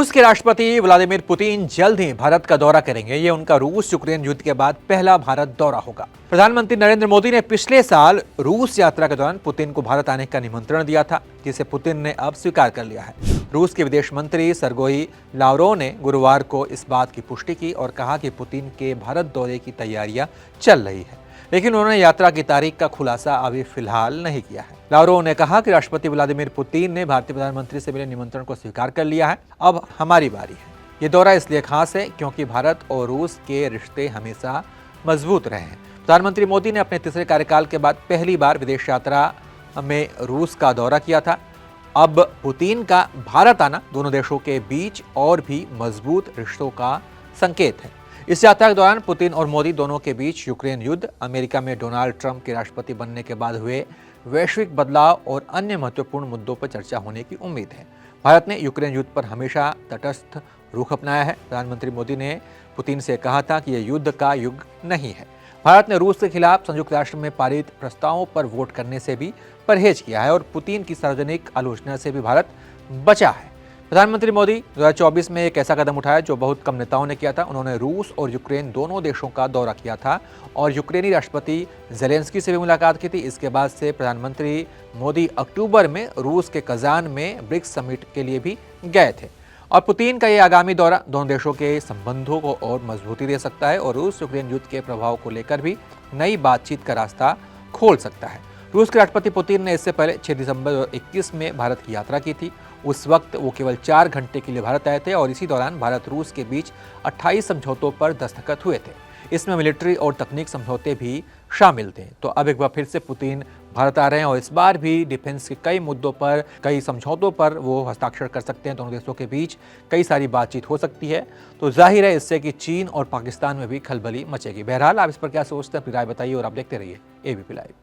रूस के राष्ट्रपति व्लादिमीर पुतिन जल्द ही भारत का दौरा करेंगे। ये उनका रूस यूक्रेन युद्ध के बाद पहला भारत दौरा होगा। प्रधानमंत्री नरेंद्र मोदी ने पिछले साल रूस यात्रा के दौरान पुतिन को भारत आने का निमंत्रण दिया था, जिसे पुतिन ने अब स्वीकार कर लिया है। रूस के विदेश मंत्री सर्गेई लावरोव ने गुरुवार को इस बात की पुष्टि की और कहा कि पुतिन के भारत दौरे की तैयारियां चल रही है, लेकिन उन्होंने यात्रा की तारीख का खुलासा अभी फिलहाल नहीं किया है। लावरोव ने कहा कि राष्ट्रपति व्लादिमीर पुतिन ने भारतीय प्रधानमंत्री से मिले निमंत्रण को स्वीकार कर लिया है। अब हमारी बारी है। ये दौरा इसलिए खास है क्योंकि भारत और रूस के रिश्ते हमेशा मजबूत रहे हैं। प्रधानमंत्री मोदी ने अपने तीसरे कार्यकाल के बाद पहली बार विदेश यात्रा में रूस का दौरा किया था। अब पुतिन का भारत आना दोनों देशों के बीच और भी मजबूत रिश्तों का संकेत है। इस यात्रा के दौरान पुतिन और मोदी दोनों के बीच यूक्रेन युद्ध, अमेरिका में डोनाल्ड ट्रंप के राष्ट्रपति बनने के बाद हुए वैश्विक बदलाव और अन्य महत्वपूर्ण मुद्दों पर चर्चा होने की उम्मीद है। भारत ने यूक्रेन युद्ध पर हमेशा तटस्थ रुख अपनाया है। प्रधानमंत्री मोदी ने पुतिन से कहा था कि यह युद्ध का युग नहीं है। भारत ने रूस के खिलाफ संयुक्त राष्ट्र में पारित प्रस्तावों पर वोट करने से भी परहेज किया है और पुतिन की सार्वजनिक आलोचना से भी भारत बचा है। प्रधानमंत्री मोदी 2024 में एक ऐसा कदम उठाया जो बहुत कम नेताओं ने किया था। उन्होंने रूस और यूक्रेन दोनों देशों का दौरा किया था और यूक्रेनी राष्ट्रपति ज़ेलेंस्की से भी मुलाकात की थी। इसके बाद से प्रधानमंत्री मोदी अक्टूबर में रूस के कजान में ब्रिक्स समिट के लिए भी गए थे और पुतिन का ये आगामी दौरा दोनों देशों के संबंधों को और मजबूती दे सकता है और रूस यूक्रेन युद्ध के प्रभाव को लेकर भी नई बातचीत का रास्ता खोल सकता है। रूस के राष्ट्रपति पुतिन ने इससे पहले 6 दिसंबर 2021 में भारत की यात्रा की थी। उस वक्त वो केवल 4 घंटे के लिए भारत आए थे और इसी दौरान भारत रूस के बीच 28 समझौतों पर दस्तखत हुए थे। इसमें मिलिट्री और तकनीक समझौते भी शामिल थे। तो अब एक बार फिर से पुतिन भारत आ रहे हैं और इस बार भी डिफेंस के कई मुद्दों पर, कई समझौतों पर वो हस्ताक्षर कर सकते हैं। दोनों देशों के बीच कई सारी बातचीत हो सकती है। तो जाहिर है इससे कि चीन और पाकिस्तान में भी खलबली मचेगी। बहरहाल आप इस पर क्या सोचते हैं, अपनी राय बताइए और आप देखते रहिए एबीपी लाइव।